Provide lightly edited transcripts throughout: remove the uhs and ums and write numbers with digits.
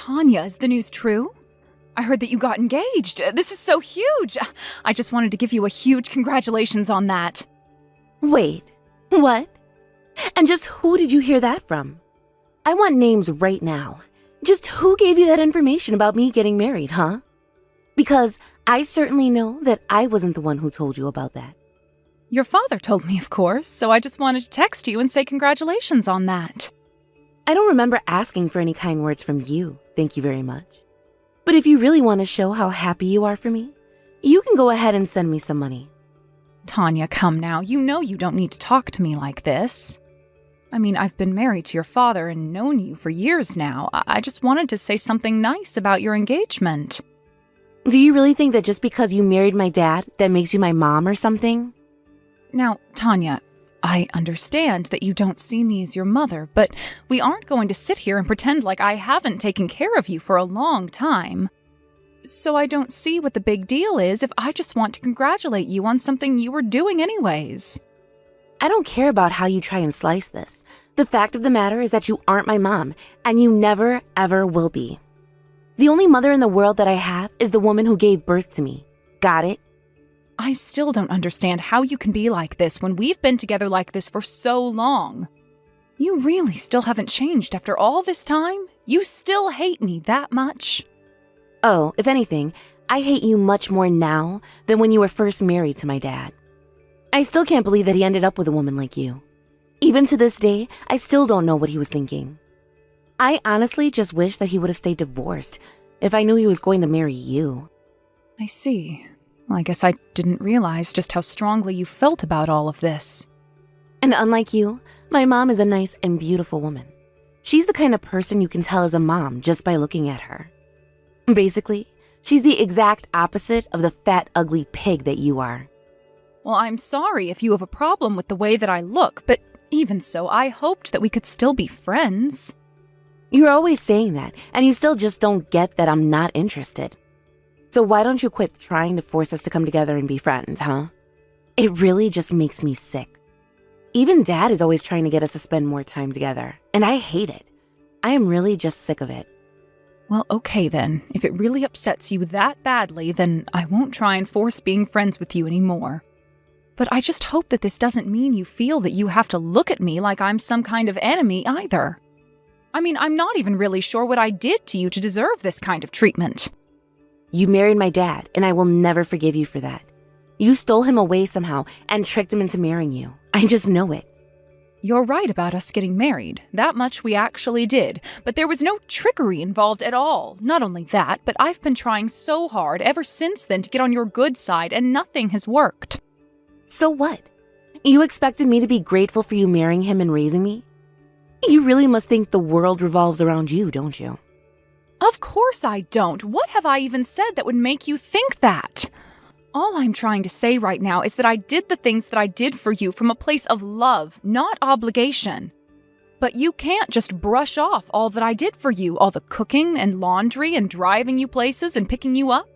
Tanya, is the news true? I heard that you got engaged. This is so huge. I just wanted to give you a huge congratulations on that. Wait, what? And just who did you hear that from? I want names right now. Just who gave you that information about me getting married, huh? Because I certainly know that I wasn't the one who told you about that. Your father told me, of course, so I just wanted to text you and say congratulations on that. I don't remember asking for any kind words from you, thank you very much. But if you really want to show how happy you are for me, you can go ahead and send me some money. Tanya, come now. You know you don't need to talk to me like this. I mean, I've been married to your father and known you for years now. I just wanted to say something nice about your engagement. Do you really think that just because you married my dad, that makes you my mom or something? Now, Tanya, I understand that you don't see me as your mother, but we aren't going to sit here and pretend like I haven't taken care of you for a long time. So I don't see what the big deal is if I just want to congratulate you on something you were doing anyways. I don't care about how you try and slice this. The fact of the matter is that you aren't my mom, and you never, ever will be. The only mother in the world that I have is the woman who gave birth to me. Got it? I still don't understand how you can be like this when we've been together like this for so long. You really still haven't changed after all this time? You still hate me that much? Oh, if anything, I hate you much more now than when you were first married to my dad. I still can't believe that he ended up with a woman like you. Even to this day, I still don't know what he was thinking. I honestly just wish that he would have stayed divorced if I knew he was going to marry you. I see. Well, I guess I didn't realize just how strongly you felt about all of this. And unlike you, my mom is a nice and beautiful woman. She's the kind of person you can tell is a mom just by looking at her. Basically, she's the exact opposite of the fat, ugly pig that you are. Well, I'm sorry if you have a problem with the way that I look, but even so, I hoped that we could still be friends. You're always saying that, and you still just don't get that I'm not interested. So why don't you quit trying to force us to come together and be friends, huh? It really just makes me sick. Even Dad is always trying to get us to spend more time together, and I hate it. I am really just sick of it. Well, okay then. If it really upsets you that badly, then I won't try and force being friends with you anymore. But I just hope that this doesn't mean you feel that you have to look at me like I'm some kind of enemy either. I mean, I'm not even really sure what I did to you to deserve this kind of treatment. You married my dad, and I will never forgive you for that. You stole him away somehow and tricked him into marrying you. I just know it. You're right about us getting married. That much we actually did. But there was no trickery involved at all. Not only that, but I've been trying so hard ever since then to get on your good side, and nothing has worked. So what? You expected me to be grateful for you marrying him and raising me? You really must think the world revolves around you, don't you? Of course I don't. What have I even said that would make you think that? All I'm trying to say right now is that I did the things that I did for you from a place of love, not obligation. But you can't just brush off all that I did for you, all the cooking and laundry and driving you places and picking you up.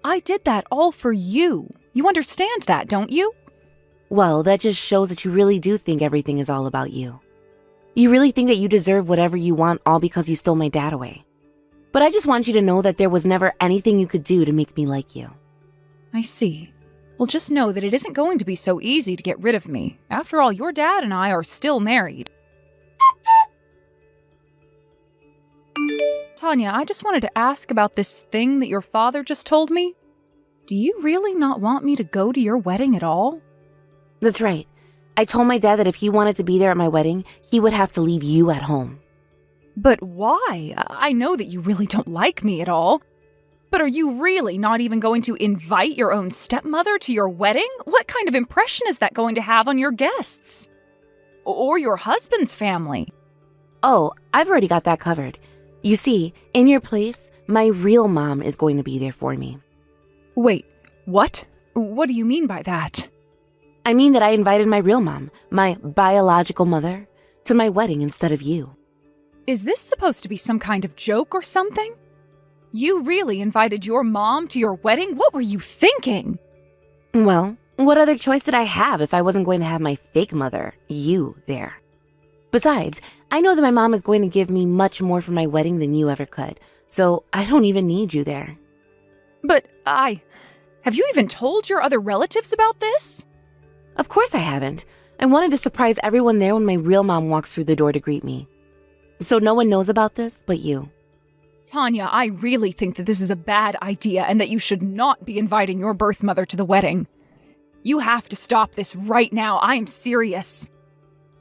I did that all for you. You understand that, don't you? Well, that just shows that you really do think everything is all about you. You really think that you deserve whatever you want all because you stole my dad away. But I just want you to know that there was never anything you could do to make me like you. I see. Well, just know that it isn't going to be so easy to get rid of me. After all, your dad and I are still married. Tanya, I just wanted to ask about this thing that your father just told me. Do you really not want me to go to your wedding at all? That's right. I told my dad that if he wanted to be there at my wedding, he would have to leave you at home. But why? I know that you really don't like me at all. But are you really not even going to invite your own stepmother to your wedding? What kind of impression is that going to have on your guests? Or your husband's family? Oh, I've already got that covered. You see, in your place, my real mom is going to be there for me. Wait, what? What do you mean by that? I mean that I invited my real mom, my biological mother, to my wedding instead of you. Is this supposed to be some kind of joke or something? You really invited your mom to your wedding? What were you thinking? Well, what other choice did I have if I wasn't going to have my fake mother, you, there? Besides, I know that my mom is going to give me much more for my wedding than you ever could, so I don't even need you there. But have you even told your other relatives about this? Of course I haven't. I wanted to surprise everyone there when my real mom walks through the door to greet me. So no one knows about this but you. Tanya, I really think that this is a bad idea and that you should not be inviting your birth mother to the wedding. You have to stop this right now. I am serious.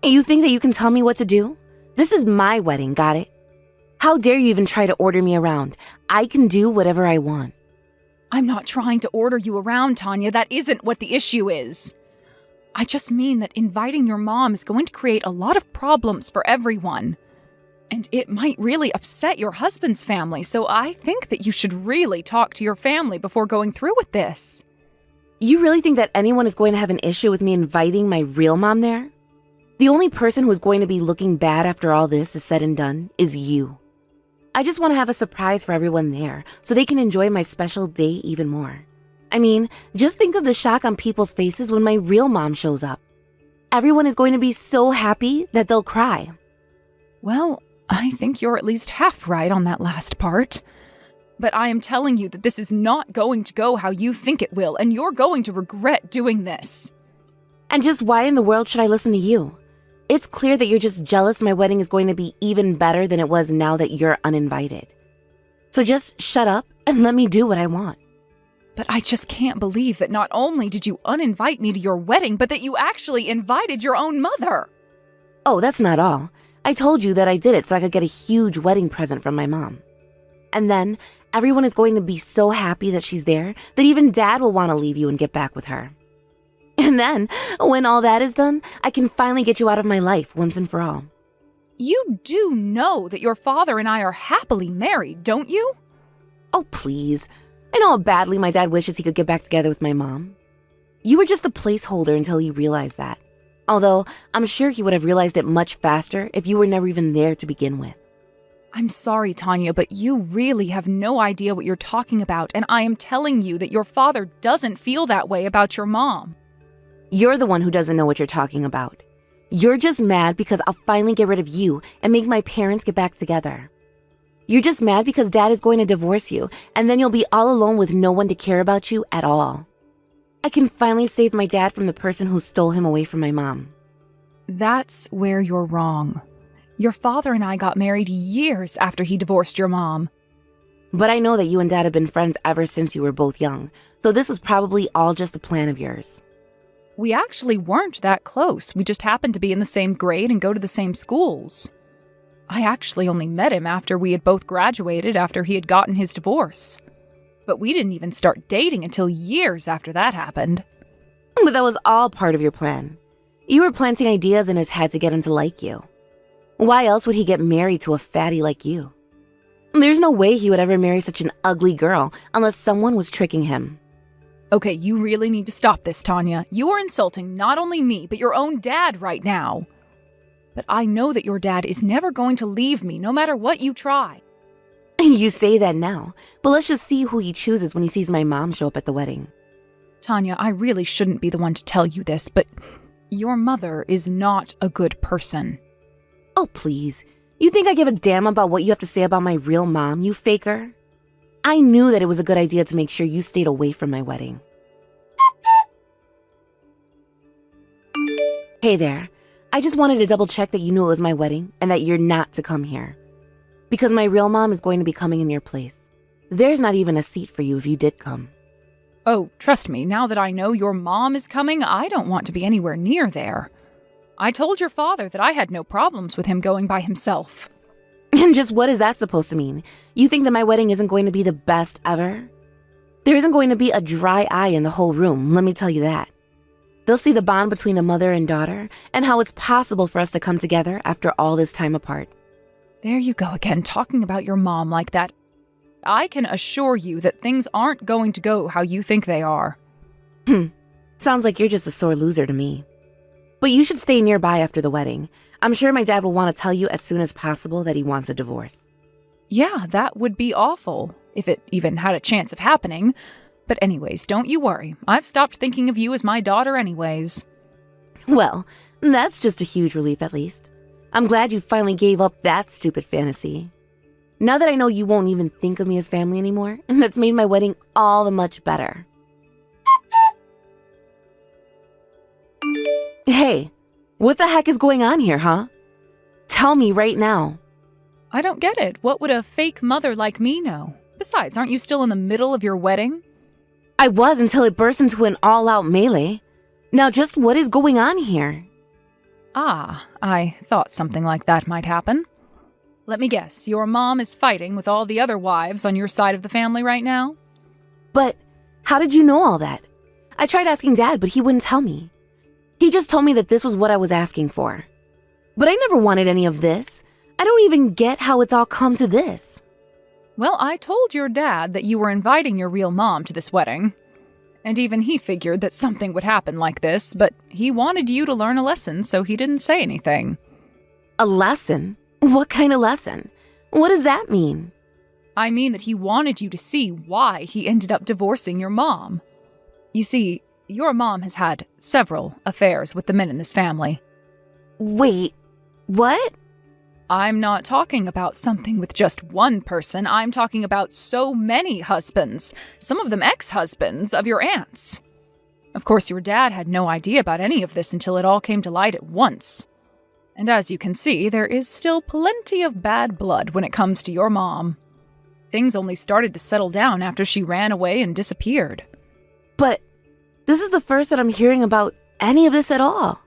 You think that you can tell me what to do? This is my wedding, got it? How dare you even try to order me around? I can do whatever I want. I'm not trying to order you around, Tanya. That isn't what the issue is. I just mean that inviting your mom is going to create a lot of problems for everyone. And it might really upset your husband's family, so I think that you should really talk to your family before going through with this. You really think that anyone is going to have an issue with me inviting my real mom there? The only person who is going to be looking bad after all this is said and done is you. I just want to have a surprise for everyone there so they can enjoy my special day even more. I mean, just think of the shock on people's faces when my real mom shows up. Everyone is going to be so happy that they'll cry. Well, I think you're at least half right on that last part. But I am telling you that this is not going to go how you think it will, and you're going to regret doing this. And just why in the world should I listen to you? It's clear that you're just jealous my wedding is going to be even better than it was now that you're uninvited. So just shut up and let me do what I want. But I just can't believe that not only did you uninvite me to your wedding, but that you actually invited your own mother. Oh, that's not all. I told you that I did it so I could get a huge wedding present from my mom. And then everyone is going to be so happy that she's there that even Dad will want to leave you and get back with her. And then, when all that is done, I can finally get you out of my life once and for all. You do know that your father and I are happily married, don't you? Oh, please. I know how badly my dad wishes he could get back together with my mom. You were just a placeholder until he realized that. Although, I'm sure he would have realized it much faster if you were never even there to begin with. I'm sorry, Tanya, but you really have no idea what you're talking about, and I am telling you that your father doesn't feel that way about your mom. You're the one who doesn't know what you're talking about. You're just mad because I'll finally get rid of you and make my parents get back together. You're just mad because Dad is going to divorce you, and then you'll be all alone with no one to care about you at all. I can finally save my dad from the person who stole him away from my mom. That's where you're wrong. Your father and I got married years after he divorced your mom. But I know that you and Dad have been friends ever since you were both young, so this was probably all just a plan of yours. We actually weren't that close. We just happened to be in the same grade and go to the same schools. I actually only met him after we had both graduated after he had gotten his divorce. But we didn't even start dating until years after that happened. But that was all part of your plan. You were planting ideas in his head to get him to like you. Why else would he get married to a fatty like you? There's no way he would ever marry such an ugly girl unless someone was tricking him. Okay, you really need to stop this, Tanya. You are insulting not only me, but your own dad right now. But I know that your dad is never going to leave me, no matter what you try. You say that now, but let's just see who he chooses when he sees my mom show up at the wedding. Tanya, I really shouldn't be the one to tell you this, but your mother is not a good person. Oh, please. You think I give a damn about what you have to say about my real mom, you faker? I knew that it was a good idea to make sure you stayed away from my wedding. Hey there. I just wanted to double check that you knew it was my wedding and that you're not to come here. Because my real mom is going to be coming in your place. There's not even a seat for you if you did come. Oh, trust me, now that I know your mom is coming, I don't want to be anywhere near there. I told your father that I had no problems with him going by himself. And just what is that supposed to mean? You think that my wedding isn't going to be the best ever? There isn't going to be a dry eye in the whole room, let me tell you that. They'll see the bond between a mother and daughter and how it's possible for us to come together after all this time apart. There you go again, talking about your mom like that. I can assure you that things aren't going to go how you think they are. Sounds like you're just a sore loser to me. But you should stay nearby after the wedding. I'm sure my dad will want to tell you as soon as possible that he wants a divorce. Yeah, that would be awful, if it even had a chance of happening. But anyways, don't you worry. I've stopped thinking of you as my daughter anyways. Well, that's just a huge relief at least. I'm glad you finally gave up that stupid fantasy. Now that I know you won't even think of me as family anymore, that's made my wedding all the much better. Hey, what the heck is going on here, huh? Tell me right now. I don't get it. What would a fake mother like me know? Besides, aren't you still in the middle of your wedding? I was until it burst into an all-out melee. Now just what is going on here? Ah, I thought something like that might happen. Let me guess, your mom is fighting with all the other wives on your side of the family right now? But how did you know all that? I tried asking Dad, but he wouldn't tell me. He just told me that this was what I was asking for. But I never wanted any of this. I don't even get how it's all come to this. Well, I told your dad that you were inviting your real mom to this wedding. And even he figured that something would happen like this, but he wanted you to learn a lesson, so he didn't say anything. A lesson? What kind of lesson? What does that mean? I mean that he wanted you to see why he ended up divorcing your mom. You see, your mom has had several affairs with the men in this family. Wait, what? I'm not talking about something with just one person. I'm talking about so many husbands, some of them ex-husbands of your aunts. Of course, your dad had no idea about any of this until it all came to light at once. And as you can see, there is still plenty of bad blood when it comes to your mom. Things only started to settle down after she ran away and disappeared. But this is the first that I'm hearing about any of this at all.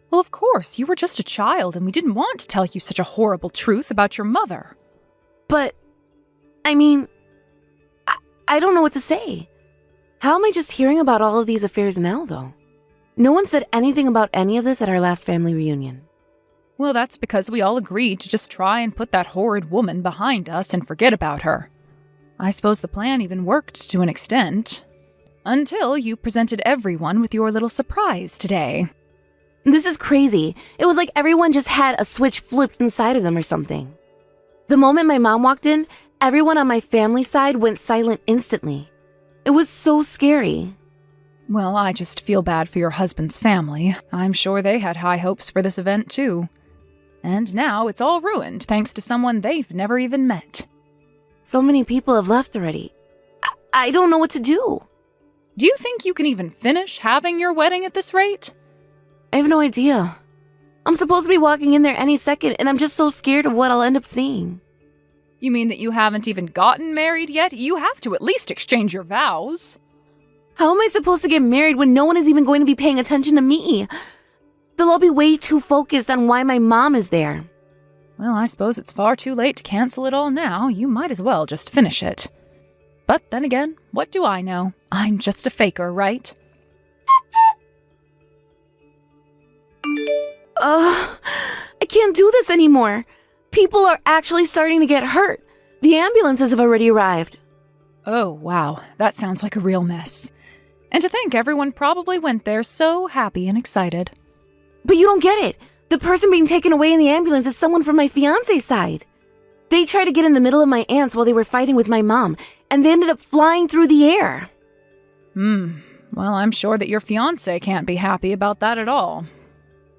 Well, of course, you were just a child, and we didn't want to tell you such a horrible truth about your mother. But, I mean, I don't know what to say. How am I just hearing about all of these affairs now, though? No one said anything about any of this at our last family reunion. Well, that's because we all agreed to just try and put that horrid woman behind us and forget about her. I suppose the plan even worked to an extent. Until you presented everyone with your little surprise today. This is crazy. It was like everyone just had a switch flipped inside of them or something. The moment my mom walked in, everyone on my family side went silent instantly. It was so scary. Well, I just feel bad for your husband's family. I'm sure they had high hopes for this event, too. And now it's all ruined thanks to someone they've never even met. So many people have left already. I don't know what to do. Do you think you can even finish having your wedding at this rate? I have no idea. I'm supposed to be walking in there any second, and I'm just so scared of what I'll end up seeing. You mean that you haven't even gotten married yet? You have to at least exchange your vows. How am I supposed to get married when no one is even going to be paying attention to me? They'll all be way too focused on why my mom is there. Well, I suppose it's far too late to cancel it all now. You might as well just finish it. But then again, what do I know? I'm just a faker, right? I can't do this anymore. People are actually starting to get hurt. The ambulances have already arrived. Oh, wow. That sounds like a real mess. And to think everyone probably went there so happy and excited. But you don't get it. The person being taken away in the ambulance is someone from my fiancé's side. They tried to get in the middle of my aunts while they were fighting with my mom, and they ended up flying through the air. Well, I'm sure that your fiancé can't be happy about that at all.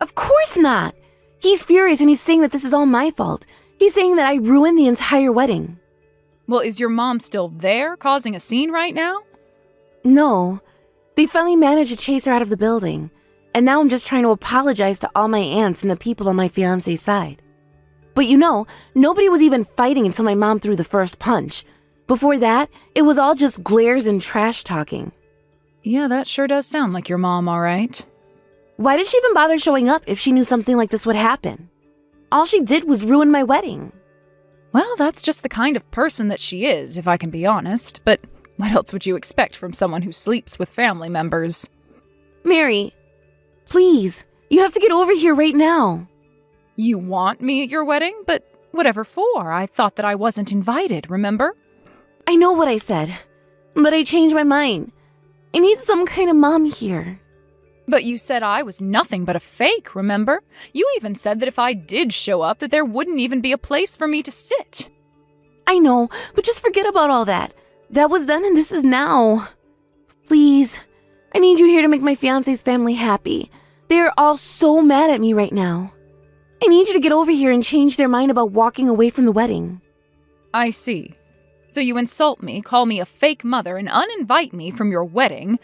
Of course not. He's furious and he's saying that this is all my fault. He's saying that I ruined the entire wedding. Well, is your mom still there, causing a scene right now? No. They finally managed to chase her out of the building. And now I'm just trying to apologize to all my aunts and the people on my fiancé's side. But you know, nobody was even fighting until my mom threw the first punch. Before that, it was all just glares and trash talking. Yeah, that sure does sound like your mom, all right. Why did she even bother showing up if she knew something like this would happen? All she did was ruin my wedding. Well, that's just the kind of person that she is, if I can be honest. But what else would you expect from someone who sleeps with family members? Mary, please, you have to get over here right now. You want me at your wedding? But whatever for? I thought that I wasn't invited, remember? I know what I said, but I changed my mind. I need some kind of mom here. But you said I was nothing but a fake, remember? You even said that if I did show up, that there wouldn't even be a place for me to sit. I know, but just forget about all that. That was then and this is now. Please, I need you here to make my fiancé's family happy. They are all so mad at me right now. I need you to get over here and change their mind about walking away from the wedding. I see. So you insult me, call me a fake mother, and uninvite me from your wedding.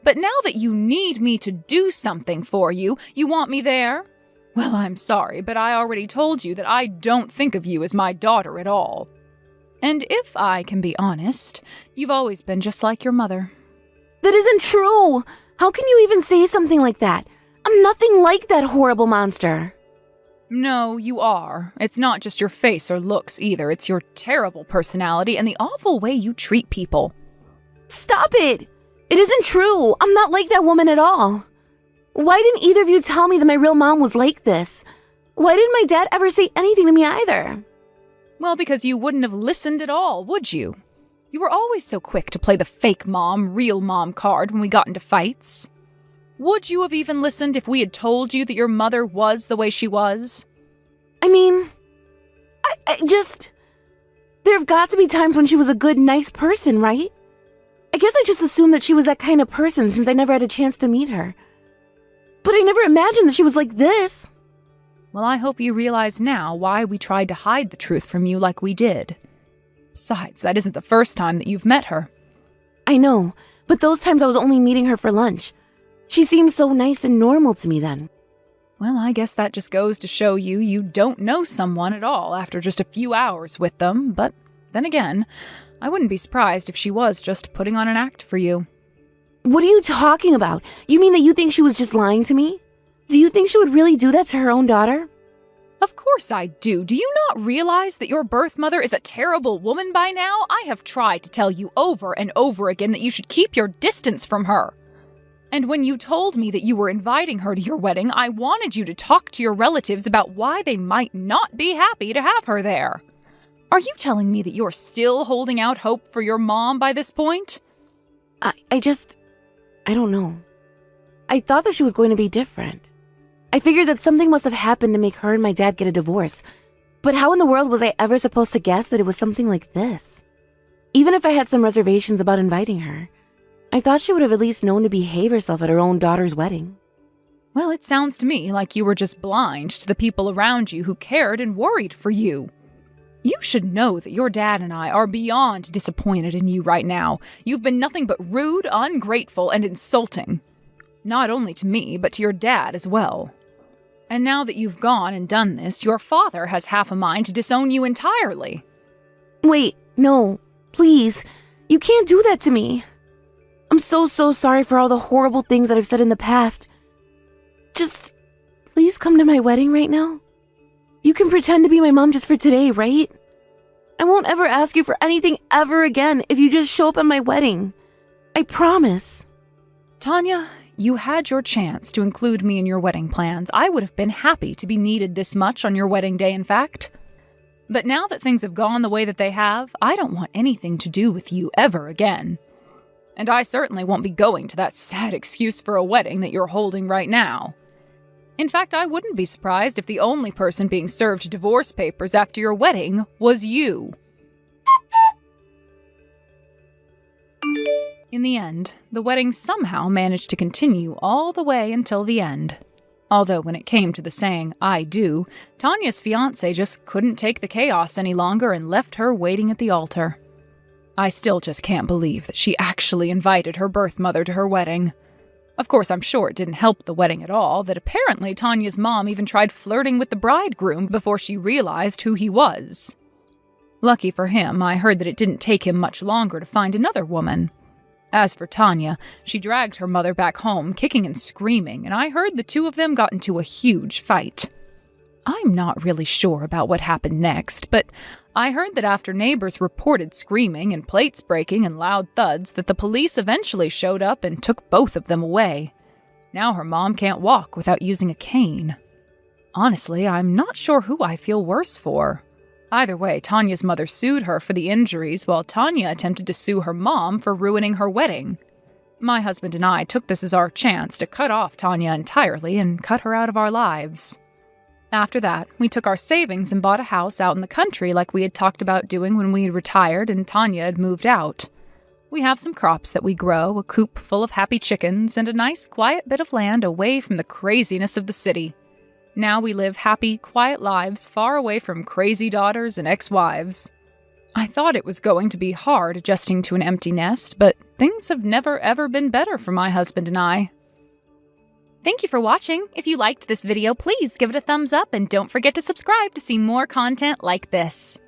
But now that you need me to do something for you, you want me there? Well, I'm sorry, but I already told you that I don't think of you as my daughter at all. And if I can be honest, you've always been just like your mother. That isn't true! How can you even say something like that? I'm nothing like that horrible monster. No, you are. It's not just your face or looks either. It's your terrible personality and the awful way you treat people. Stop it! It isn't true. I'm not like that woman at all. Why didn't either of you tell me that my real mom was like this? Why didn't my dad ever say anything to me either? Well, because you wouldn't have listened at all, would you? You were always so quick to play the fake mom, real mom card when we got into fights. Would you have even listened if we had told you that your mother was the way she was? I mean, there have got to be times when she was a good, nice person, right? I guess I just assumed that she was that kind of person since I never had a chance to meet her. But I never imagined that she was like this. Well, I hope you realize now why we tried to hide the truth from you like we did. Besides, that isn't the first time that you've met her. I know, but those times I was only meeting her for lunch. She seemed so nice and normal to me then. Well, I guess that just goes to show you don't know someone at all after just a few hours with them, but then again, I wouldn't be surprised if she was just putting on an act for you. What are you talking about? You mean that you think she was just lying to me? Do you think she would really do that to her own daughter? Of course I do. Do you not realize that your birth mother is a terrible woman by now? I have tried to tell you over and over again that you should keep your distance from her. And when you told me that you were inviting her to your wedding, I wanted you to talk to your relatives about why they might not be happy to have her there. Are you telling me that you're still holding out hope for your mom by this point? I don't know. I thought that she was going to be different. I figured that something must have happened to make her and my dad get a divorce. But how in the world was I ever supposed to guess that it was something like this? Even if I had some reservations about inviting her, I thought she would have at least known to behave herself at her own daughter's wedding. Well, it sounds to me like you were just blind to the people around you who cared and worried for you. You should know that your dad and I are beyond disappointed in you right now. You've been nothing but rude, ungrateful, and insulting. Not only to me, but to your dad as well. And now that you've gone and done this, your father has half a mind to disown you entirely. Wait, no, please. You can't do that to me. I'm so sorry for all the horrible things that I've said in the past. Just, please come to my wedding right now. You can pretend to be my mom just for today, right? I won't ever ask you for anything ever again if you just show up at my wedding. I promise. Tanya, you had your chance to include me in your wedding plans. I would have been happy to be needed this much on your wedding day, in fact. But now that things have gone the way that they have, I don't want anything to do with you ever again. And I certainly won't be going to that sad excuse for a wedding that you're holding right now. In fact, I wouldn't be surprised if the only person being served divorce papers after your wedding was you. In the end, the wedding somehow managed to continue all the way until the end. Although when it came to the saying, "I do," Tanya's fiancé just couldn't take the chaos any longer and left her waiting at the altar. I still just can't believe that she actually invited her birth mother to her wedding. Of course, I'm sure it didn't help the wedding at all that apparently Tanya's mom even tried flirting with the bridegroom before she realized who he was. Lucky for him, I heard that it didn't take him much longer to find another woman. As for Tanya, she dragged her mother back home, kicking and screaming, and I heard the two of them got into a huge fight. I'm not really sure about what happened next, but I heard that after neighbors reported screaming and plates breaking and loud thuds, that the police eventually showed up and took both of them away. Now her mom can't walk without using a cane. Honestly, I'm not sure who I feel worse for. Either way, Tanya's mother sued her for the injuries, while Tanya attempted to sue her mom for ruining her wedding. My husband and I took this as our chance to cut off Tanya entirely and cut her out of our lives. After that, we took our savings and bought a house out in the country like we had talked about doing when we had retired and Tanya had moved out. We have some crops that we grow, a coop full of happy chickens, and a nice quiet bit of land away from the craziness of the city. Now we live happy, quiet lives far away from crazy daughters and ex-wives. I thought it was going to be hard adjusting to an empty nest, but things have never ever been better for my husband and I. Thank you for watching. If you liked this video, please give it a thumbs up and don't forget to subscribe to see more content like this.